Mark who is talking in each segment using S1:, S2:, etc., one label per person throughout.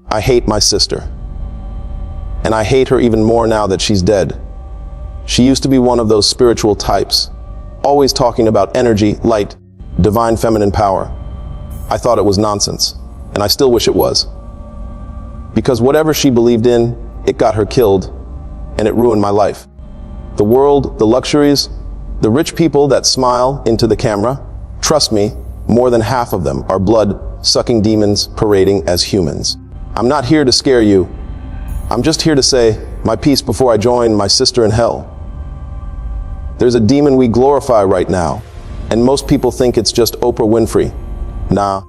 S1: I hate my sister. And I hate her even more now that she's dead. She used to be one of those spiritual types, always talking about energy, light, divine feminine power. I thought it was nonsense, and I still wish it was. Because whatever she believed in, it got her killed, and it ruined my life. The world, the luxuries, the rich people that smile into the camera, trust me, more than half of them are blood-sucking demons parading as humans. I'm not here to scare you. I'm just here to say my piece before I join my sister in hell. There's a demon we glorify right now, and most people think it's just Oprah Winfrey. Nah,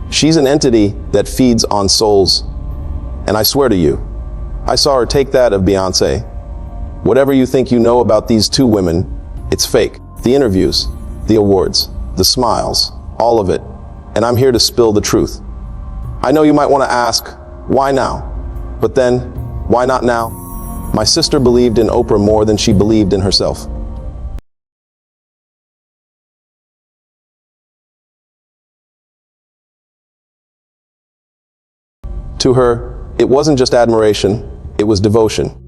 S1: she's an entity that feeds on souls. And I swear to you, I saw her take that of Beyonce. Whatever you think you know about these two women, it's fake. The interviews, the awards, the smiles, all of it. And I'm here to spill the truth. I know you might want to ask, why now? But then, why not now? My sister believed in Oprah more than she believed in herself. To her, it wasn't just admiration, it was devotion.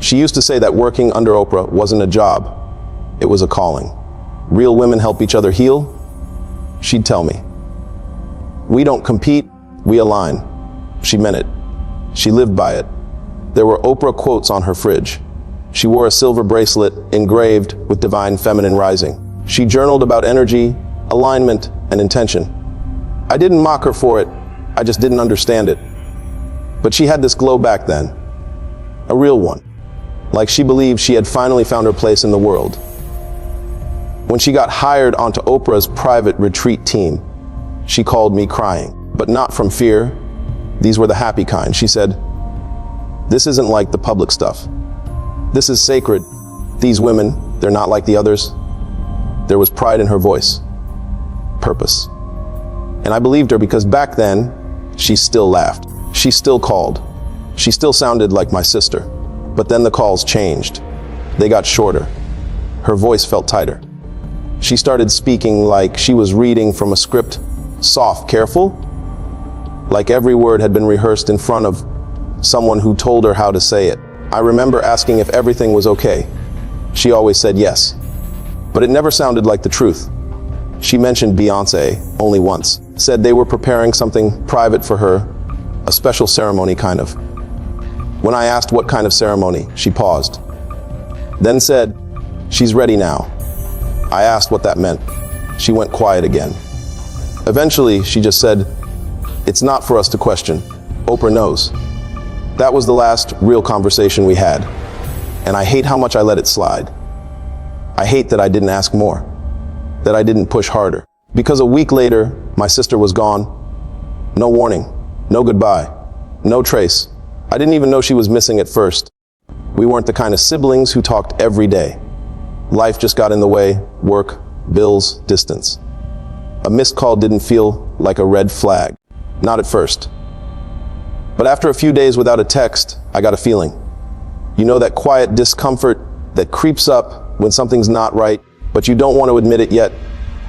S1: She used to say that working under Oprah wasn't a job, it was a calling. Real women help each other heal. She'd tell me, we don't compete, we align. She meant it. She lived by it. There were Oprah quotes on her fridge. She wore a silver bracelet engraved with divine feminine rising. She journaled about energy, alignment, and intention. I didn't mock her for it, I just didn't understand it. But she had this glow back then, a real one, like she believed she had finally found her place in the world. When she got hired onto Oprah's private retreat team, she called me crying, but not from fear. These were the happy kind. She said, "This isn't like the public stuff. This is sacred. These women, they're not like the others." There was pride in her voice, purpose. And I believed her because back then, she still laughed. She still called. She still sounded like my sister. But then the calls changed. They got shorter. Her voice felt tighter. She started speaking like she was reading from a script, soft, careful, like every word had been rehearsed in front of someone who told her how to say it. I remember asking if everything was okay. She always said yes, but it never sounded like the truth. She mentioned Beyonce only once, said they were preparing something private for her, a special ceremony kind of. When I asked what kind of ceremony, she paused, then said, "She's ready now." I asked what that meant. She went quiet again. Eventually, she just said, "It's not for us to question. Oprah knows." That was the last real conversation we had, and I hate how much I let it slide. I hate that I didn't ask more, that I didn't push harder. Because a week later, my sister was gone. No warning, no goodbye, no trace. I didn't even know she was missing at first. We weren't the kind of siblings who talked every day. Life just got in the way, work, bills, distance. A missed call didn't feel like a red flag, not at first. But after a few days without a text, I got a feeling. You know that quiet discomfort that creeps up when something's not right, but you don't want to admit it yet?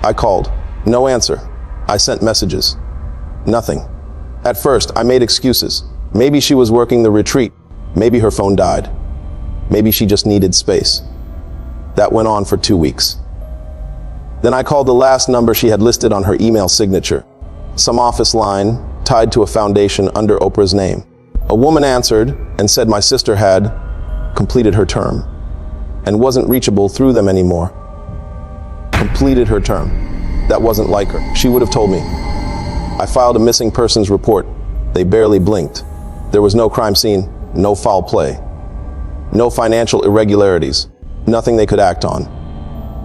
S1: I called. No answer. I sent messages. Nothing. At first, I made excuses. Maybe she was working the retreat. Maybe her phone died. Maybe she just needed space. That went on for 2 weeks. Then I called the last number she had listed on her email signature, some office line tied to a foundation under Oprah's name. A woman answered and said my sister had completed her term and wasn't reachable through them anymore. Completed her term. That wasn't like her. She would have told me. I filed a missing persons report. They barely blinked. There was no crime scene, no foul play, no financial irregularities, nothing they could act on.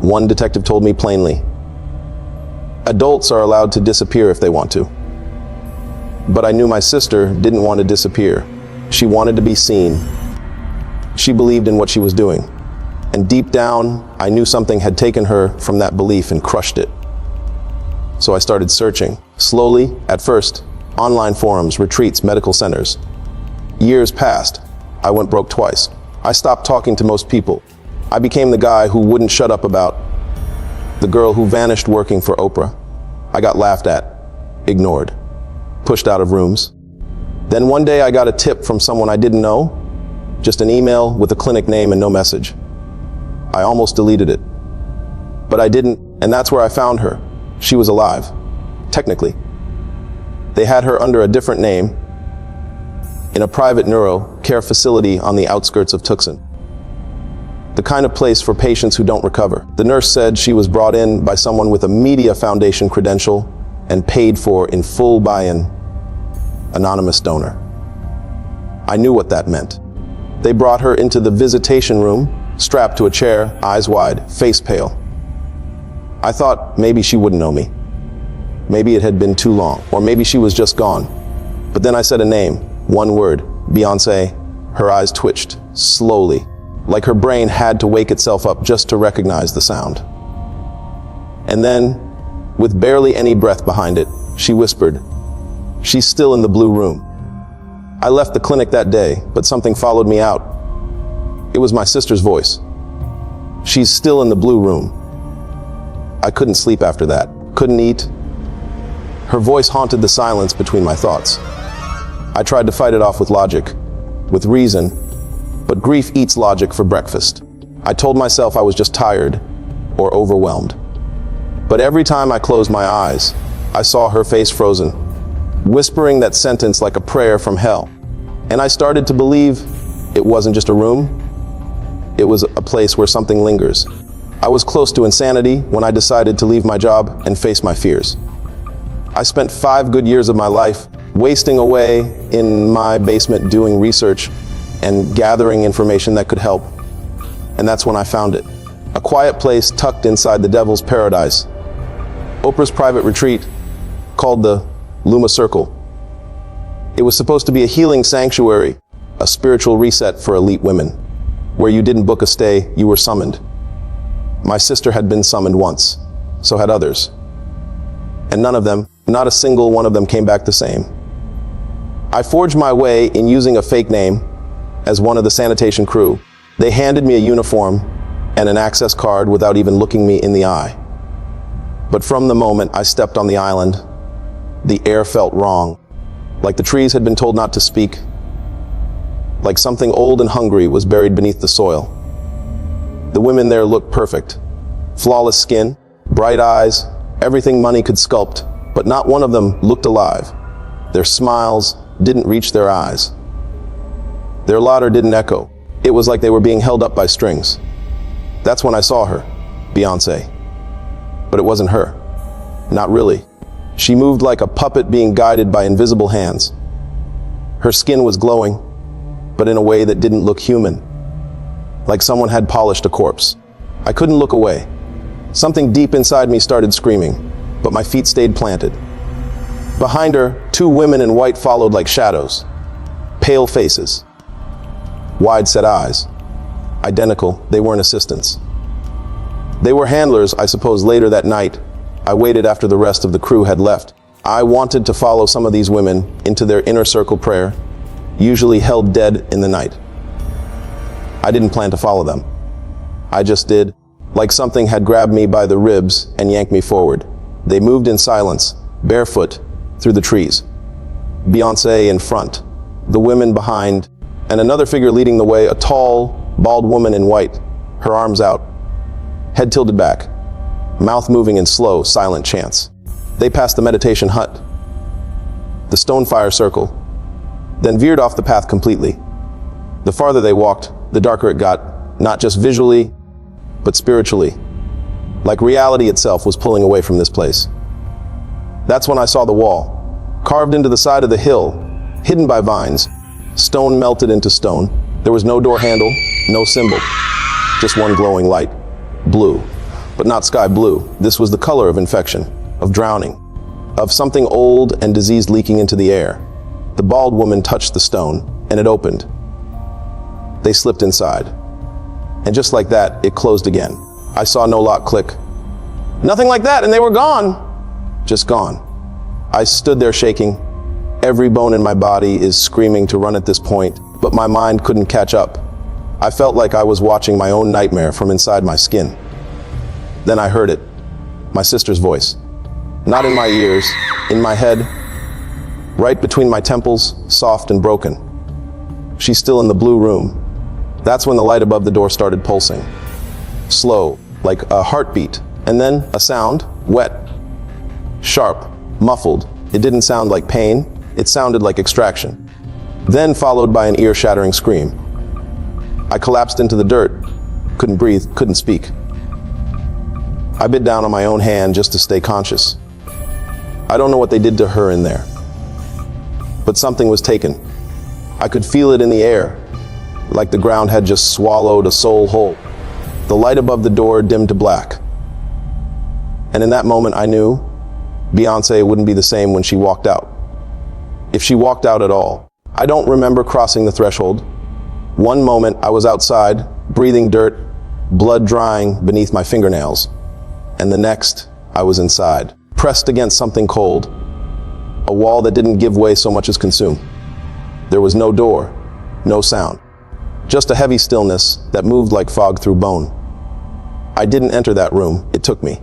S1: One detective told me plainly, adults are allowed to disappear if they want to. But I knew my sister didn't want to disappear. She wanted to be seen. She believed in what she was doing. And deep down, I knew something had taken her from that belief and crushed it. So I started searching. Slowly, at first, online forums, retreats, medical centers. Years passed. I went broke twice. I stopped talking to most people. I became the guy who wouldn't shut up about the girl who vanished working for Oprah. I got laughed at, ignored, pushed out of rooms. Then one day I got a tip from someone I didn't know, just an email with a clinic name and no message. I almost deleted it. But I didn't, and that's where I found her. She was alive, technically. They had her under a different name in a private neuro care facility on the outskirts of Tucson. The kind of place for patients who don't recover. The nurse said she was brought in by someone with a Media Foundation credential and paid for in full by-in, anonymous donor. I knew what that meant. They brought her into the visitation room, strapped to a chair, eyes wide, face pale. I thought maybe she wouldn't know me. Maybe it had been too long, or maybe she was just gone. But then I said a name, one word, Beyonce. Her eyes twitched, slowly, like her brain had to wake itself up just to recognize the sound. And then, with barely any breath behind it, she whispered, "She's still in the blue room." I left the clinic that day, but something followed me out. It was my sister's voice. "She's still in the blue room." I couldn't sleep after that, couldn't eat. Her voice haunted the silence between my thoughts. I tried to fight it off with logic, with reason, but grief eats logic for breakfast. I told myself I was just tired or overwhelmed. But every time I closed my eyes, I saw her face frozen, whispering that sentence like a prayer from hell. And I started to believe it wasn't just a room, it was a place where something lingers. I was close to insanity when I decided to leave my job and face my fears. I spent 5 good years of my life wasting away in my basement doing research and gathering information that could help. And that's when I found it. A quiet place tucked inside the devil's paradise. Oprah's private retreat, called the Luma Circle. It was supposed to be a healing sanctuary, a spiritual reset for elite women, where you didn't book a stay, you were summoned. My sister had been summoned once, so had others. And none of them, not a single one of them, came back the same. I forged my way in using a fake name as one of the sanitation crew. They handed me a uniform and an access card without even looking me in the eye. But from the moment I stepped on the island, the air felt wrong, like the trees had been told not to speak, like something old and hungry was buried beneath the soil. The women there looked perfect. Flawless skin, bright eyes, everything money could sculpt, but not one of them looked alive. Their smiles didn't reach their eyes. Their laughter didn't echo. It was like they were being held up by strings. That's when I saw her, Beyonce. But it wasn't her. Not really. She moved like a puppet being guided by invisible hands. Her skin was glowing, but in a way that didn't look human. Like someone had polished a corpse. I couldn't look away. Something deep inside me started screaming, but my feet stayed planted. Behind her, 2 women in white followed like shadows. Pale faces. Wide-set eyes. Identical, they weren't assistants. They were handlers, I suppose. Later that night, I waited after the rest of the crew had left. I wanted to follow some of these women into their inner circle prayer, usually held dead in the night. I didn't plan to follow them. I just did, like something had grabbed me by the ribs and yanked me forward. They moved in silence, barefoot, through the trees. Beyonce in front, the women behind, and another figure leading the way, a tall, bald woman in white, her arms out, head tilted back, mouth moving in slow, silent chants. They passed the meditation hut, the stone fire circle, then veered off the path completely. The farther they walked, the darker it got, not just visually, but spiritually. Like reality itself was pulling away from this place. That's when I saw the wall, carved into the side of the hill, hidden by vines, stone melted into stone. There was no door handle, no symbol, just one glowing light, blue, but not sky blue. This was the color of infection, of drowning, of something old and diseased leaking into the air. The bald woman touched the stone, and it opened. They slipped inside. And just like that, it closed again. I saw no lock click. Nothing like that, and they were gone. Just gone. I stood there shaking. Every bone in my body is screaming to run at this point, but my mind couldn't catch up. I felt like I was watching my own nightmare from inside my skin. Then I heard it, my sister's voice. Not in my ears, in my head. right between my temples, soft and broken. She's still in the blue room. That's when the light above the door started pulsing. Slow, like a heartbeat, and then a sound, wet, sharp, muffled. It didn't sound like pain, it sounded like extraction. Then followed by an ear-shattering scream. I collapsed into the dirt, couldn't breathe, couldn't speak. I bit down on my own hand just to stay conscious. I don't know what they did to her in there, but something was taken. I could feel it in the air, like the ground had just swallowed a soul whole. The light above the door dimmed to black. And in that moment I knew Beyonce wouldn't be the same when she walked out. If she walked out at all. I don't remember crossing the threshold. One moment I was outside, breathing dirt, blood drying beneath my fingernails. And the next, I was inside, pressed against something cold. A wall that didn't give way so much as consume. There was no door, no sound. Just a heavy stillness that moved like fog through bone. I didn't enter that room, it took me.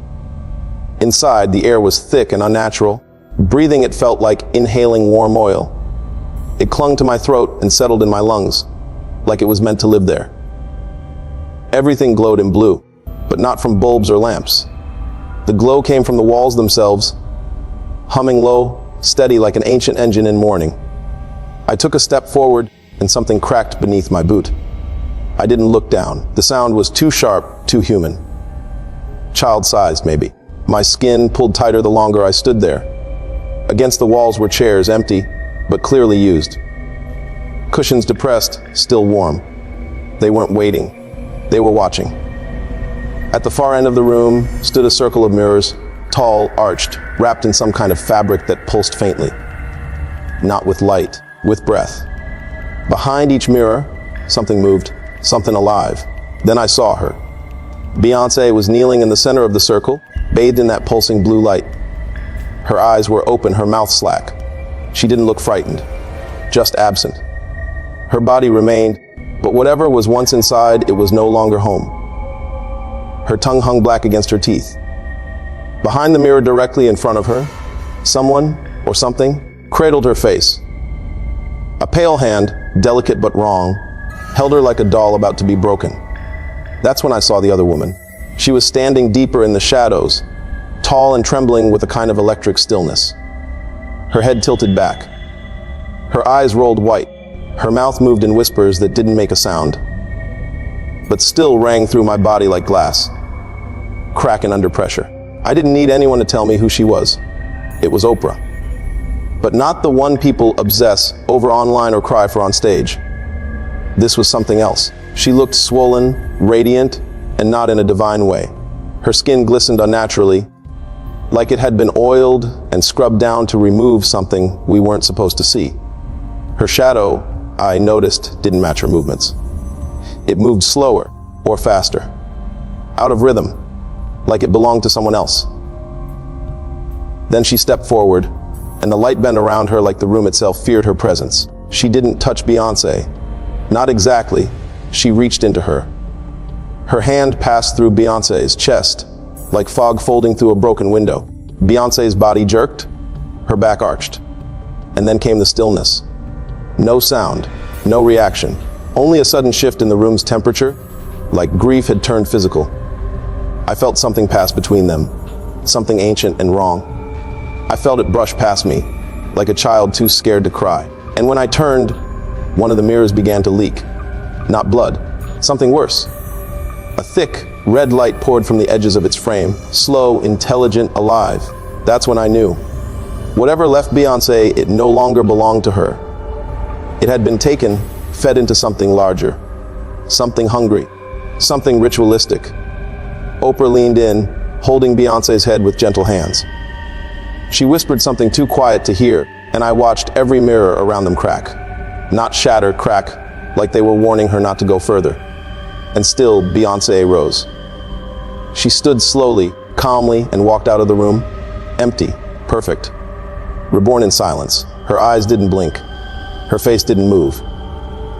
S1: Inside, the air was thick and unnatural. Breathing it felt like inhaling warm oil. It clung to my throat and settled in my lungs, like it was meant to live there. Everything glowed in blue, but not from bulbs or lamps. The glow came from the walls themselves, humming low, steady like an ancient engine in mourning. I took a step forward and something cracked beneath my boot. I didn't look down. The sound was too sharp, too human. Child-sized, maybe. My skin pulled tighter the longer I stood there. Against the walls were chairs, empty, but clearly used. Cushions depressed, still warm. They weren't waiting. They were watching. At the far end of the room stood a circle of mirrors, tall, arched, wrapped in some kind of fabric that pulsed faintly. Not with light, with breath. Behind each mirror, something moved, something alive. Then I saw her. Beyonce was kneeling in the center of the circle, bathed in that pulsing blue light. Her eyes were open, her mouth slack. She didn't look frightened, just absent. Her body remained, but whatever was once inside, it was no longer home. Her tongue hung black against her teeth. Behind the mirror directly in front of her, someone or something cradled her face. A pale hand, delicate but wrong, held her like a doll about to be broken. That's when I saw the other woman. She was standing deeper in the shadows, tall and trembling with a kind of electric stillness. Her head tilted back. Her eyes rolled white. Her mouth moved in whispers that didn't make a sound, but still rang through my body like glass, cracking under pressure. I didn't need anyone to tell me who she was. It was Oprah. But not the one people obsess over online or cry for on stage. This was something else. She looked swollen, radiant, and not in a divine way. Her skin glistened unnaturally, like it had been oiled and scrubbed down to remove something we weren't supposed to see. Her shadow, I noticed, didn't match her movements. It moved slower or faster, out of rhythm, like it belonged to someone else. Then she stepped forward, and the light bent around her like the room itself feared her presence. She didn't touch Beyonce. Not exactly. She reached into her. Her hand passed through Beyonce's chest, like fog folding through a broken window. Beyonce's body jerked, her back arched. And then came the stillness. No sound, no reaction, only a sudden shift in the room's temperature, like grief had turned physical. I felt something pass between them, something ancient and wrong. I felt it brush past me, like a child too scared to cry. And when I turned, one of the mirrors began to leak. Not blood, something worse. A thick, red light poured from the edges of its frame, slow, intelligent, alive. That's when I knew. Whatever left Beyonce, it no longer belonged to her. It had been taken, fed into something larger, something hungry, something ritualistic. Oprah leaned in, holding Beyonce's head with gentle hands. She whispered something too quiet to hear, and I watched every mirror around them crack. Not shatter, crack, like they were warning her not to go further. And still, Beyonce rose. She stood slowly, calmly, and walked out of the room, empty, perfect, reborn in silence. Her eyes didn't blink. Her face didn't move.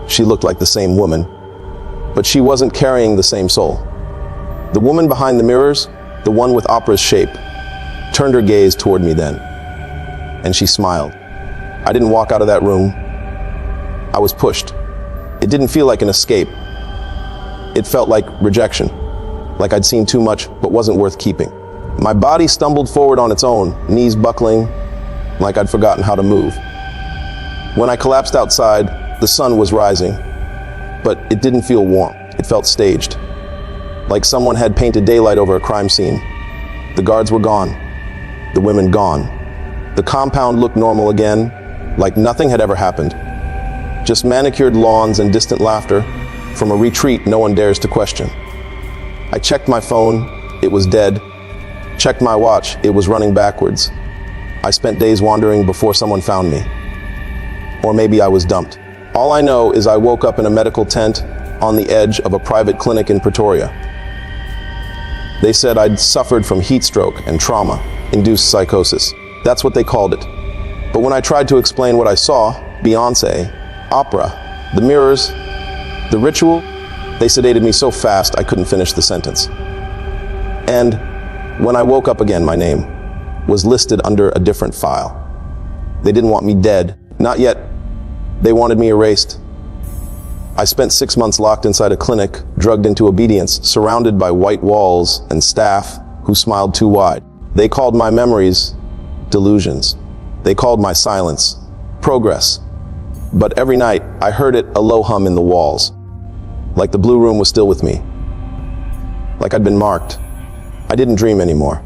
S1: She looked like the same woman, but she wasn't carrying the same soul. The woman behind the mirrors, the one with Oprah's shape, turned her gaze toward me then, and she smiled. I didn't walk out of that room. I was pushed. It didn't feel like an escape. It felt like rejection, like I'd seen too much but wasn't worth keeping. My body stumbled forward on its own, knees buckling, like I'd forgotten how to move. When I collapsed outside, the sun was rising, but it didn't feel warm. It felt staged, like someone had painted daylight over a crime scene. The guards were gone, the women gone. The compound looked normal again, like nothing had ever happened. Just manicured lawns and distant laughter from a retreat no one dares to question. I checked my phone, it was dead. Checked my watch, it was running backwards. I spent days wandering before someone found me. Or maybe I was dumped. All I know is I woke up in a medical tent on the edge of a private clinic in Pretoria. They said I'd suffered from heat stroke and trauma-induced psychosis. That's what they called it. But when I tried to explain what I saw, Beyonce, Oprah, the mirrors, the ritual, they sedated me so fast I couldn't finish the sentence. And when I woke up again, my name was listed under a different file. They didn't want me dead, not yet. They wanted me erased. I spent 6 months locked inside a clinic, drugged into obedience, surrounded by white walls and staff who smiled too wide. They called my memories delusions. They called my silence progress. But every night, I heard it a low hum in the walls, like the blue room was still with me, like I'd been marked. I didn't dream anymore.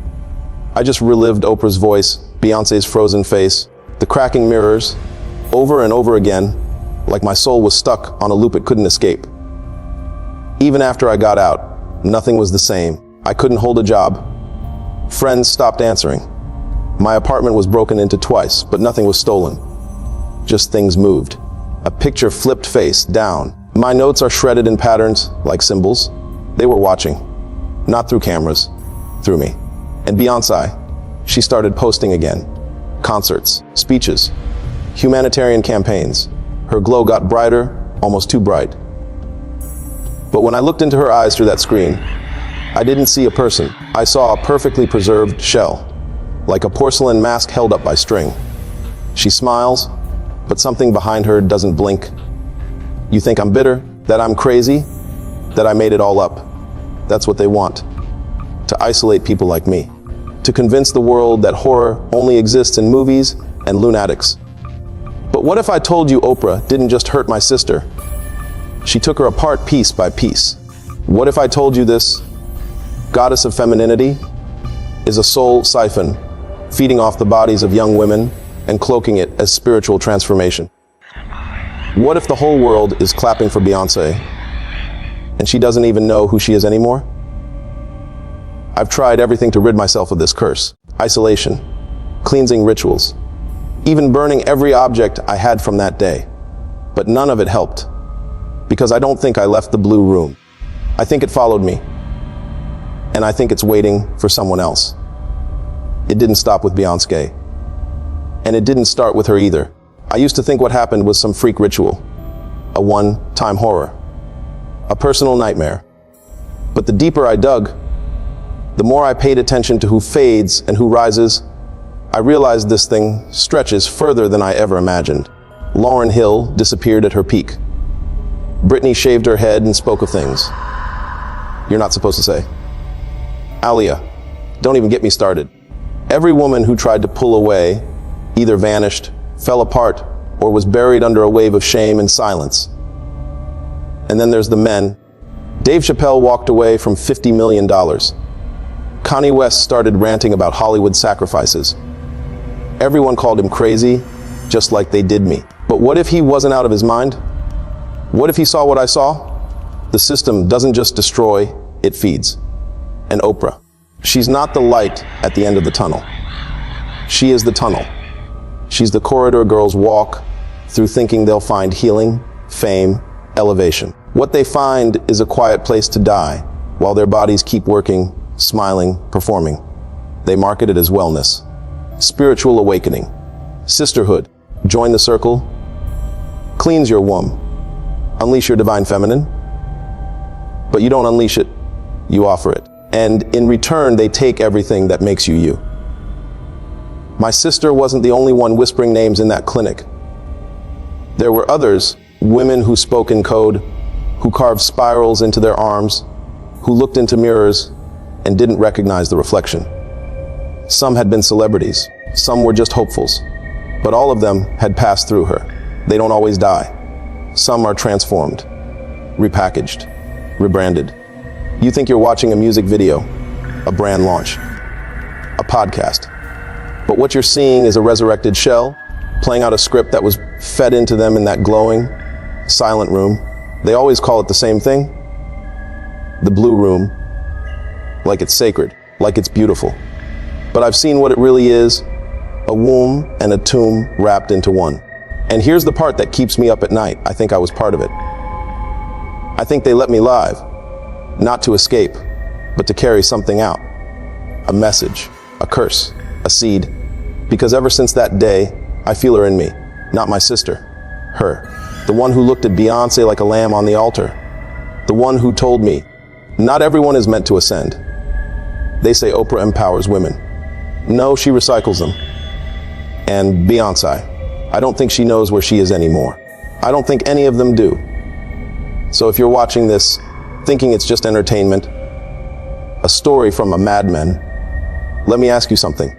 S1: I just relived Oprah's voice, Beyonce's frozen face, the cracking mirrors, over and over again, like my soul was stuck on a loop it couldn't escape. Even after I got out, nothing was the same. I couldn't hold a job. Friends stopped answering. My apartment was broken into twice, but nothing was stolen. Just things moved. A picture flipped face down. My notes are shredded in patterns, like symbols. They were watching, not through cameras, through me. And Beyonce, she started posting again. Concerts, speeches, humanitarian campaigns. Her glow got brighter, almost too bright. But when I looked into her eyes through that screen, I didn't see a person. I saw a perfectly preserved shell, like a porcelain mask held up by string. She smiles, but something behind her doesn't blink. You think I'm bitter, that I'm crazy, that I made it all up. That's what they want. To isolate people like me. To convince the world that horror only exists in movies and lunatics. But what if I told you Oprah didn't just hurt my sister? She took her apart piece by piece. What if I told you this goddess of femininity is a soul siphon, feeding off the bodies of young women and cloaking it as spiritual transformation? What if the whole world is clapping for Beyonce and she doesn't even know who she is anymore? I've tried everything to rid myself of this curse. Isolation, cleansing rituals, even burning every object I had from that day. But none of it helped, because I don't think I left the blue room. I think it followed me, and I think it's waiting for someone else. It didn't stop with Beyonce, and it didn't start with her either. I used to think what happened was some freak ritual, a one-time horror, a personal nightmare. But the deeper I dug, the more I paid attention to who fades and who rises, I realized this thing stretches further than I ever imagined. Lauryn Hill disappeared at her peak. Britney shaved her head and spoke of things you're not supposed to say. Aaliyah, don't even get me started. Every woman who tried to pull away either vanished, fell apart, or was buried under a wave of shame and silence. And then there's the men. Dave Chappelle walked away from $50 million. Kanye West started ranting about Hollywood sacrifices. Everyone called him crazy, just like they did me. But what if he wasn't out of his mind? What if he saw what I saw? The system doesn't just destroy, it feeds. And Oprah, she's not the light at the end of the tunnel. She is the tunnel. She's the corridor girls walk through thinking they'll find healing, fame, elevation. What they find is a quiet place to die while their bodies keep working, smiling, performing. They market it as wellness, spiritual awakening, sisterhood. Join the circle, cleanse your womb, unleash your divine feminine. But you don't unleash it, you offer it. And in return, they take everything that makes you you. My sister wasn't the only one whispering names in that clinic. There were others, women who spoke in code, who carved spirals into their arms, who looked into mirrors and didn't recognize the reflection. Some had been celebrities, some were just hopefuls, but all of them had passed through her. They don't always die. Some are transformed, repackaged, rebranded. You think you're watching a music video, a brand launch, a podcast. But what you're seeing is a resurrected shell, playing out a script that was fed into them in that glowing, silent room. They always call it the same thing, the blue room, like it's sacred, like it's beautiful. But I've seen what it really is, a womb and a tomb wrapped into one. And here's the part that keeps me up at night. I think I was part of it. I think they let me live, not to escape, but to carry something out. A message, a curse, a seed. Because ever since that day, I feel her in me, not my sister, her. The one who looked at Beyonce like a lamb on the altar. The one who told me, not everyone is meant to ascend. They say Oprah empowers women. No, she recycles them. And Beyonce, I don't think she knows where she is anymore. I don't think any of them do. So if you're watching this, thinking it's just entertainment, a story from a madman, let me ask you something.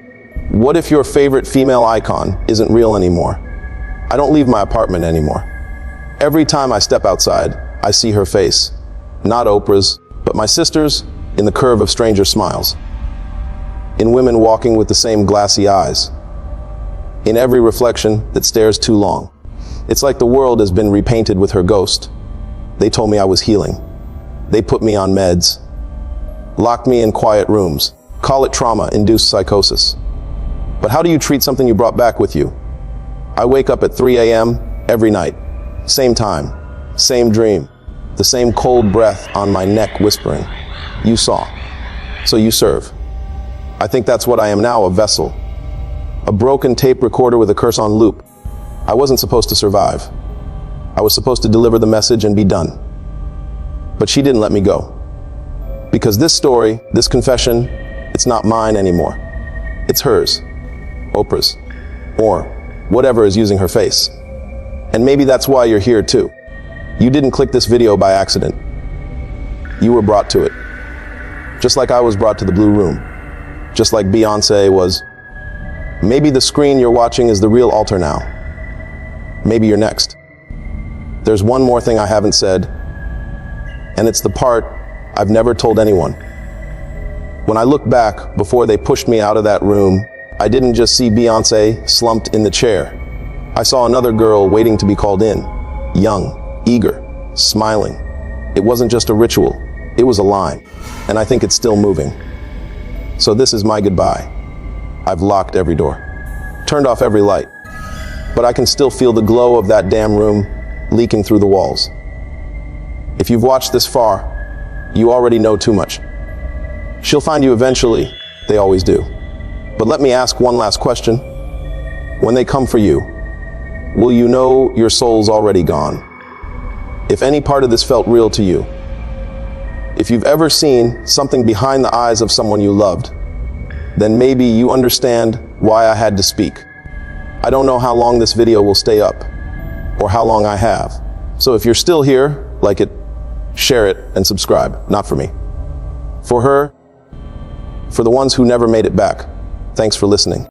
S1: What if your favorite female icon isn't real anymore? I don't leave my apartment anymore. Every time I step outside, I see her face. Not Oprah's, but my sister's, in the curve of stranger smiles. In women walking with the same glassy eyes. In every reflection that stares too long. It's like the world has been repainted with her ghost. They told me I was healing. They put me on meds. Locked me in quiet rooms. Call it trauma-induced psychosis. But how do you treat something you brought back with you? I wake up at 3 a.m. every night. Same time, same dream, the same cold breath on my neck whispering, "You saw, so you serve." I think that's what I am now, a vessel. A broken tape recorder with a curse on loop. I wasn't supposed to survive. I was supposed to deliver the message and be done. But she didn't let me go. Because this story, this confession, it's not mine anymore. It's hers. Oprah's, or whatever is using her face. And maybe that's why you're here too. You didn't click this video by accident. You were brought to it. Just like I was brought to the blue room. Just like Beyonce was. Maybe the screen you're watching is the real altar now. Maybe you're next. There's one more thing I haven't said, and it's the part I've never told anyone. When I look back, before they pushed me out of that room, I didn't just see Beyonce slumped in the chair. I saw another girl waiting to be called in. Young, eager, smiling. It wasn't just a ritual, it was a line. And I think it's still moving. So this is my goodbye. I've locked every door, turned off every light, but I can still feel the glow of that damn room leaking through the walls. If you've watched this far, you already know too much. She'll find you eventually, they always do. But let me ask one last question. When they come for you, will you know your soul's already gone? If any part of this felt real to you, if you've ever seen something behind the eyes of someone you loved, then maybe you understand why I had to speak. I don't know how long this video will stay up, or how long I have. So if you're still here, like it, share it, and subscribe. Not for me. For her, for the ones who never made it back. Thanks for listening.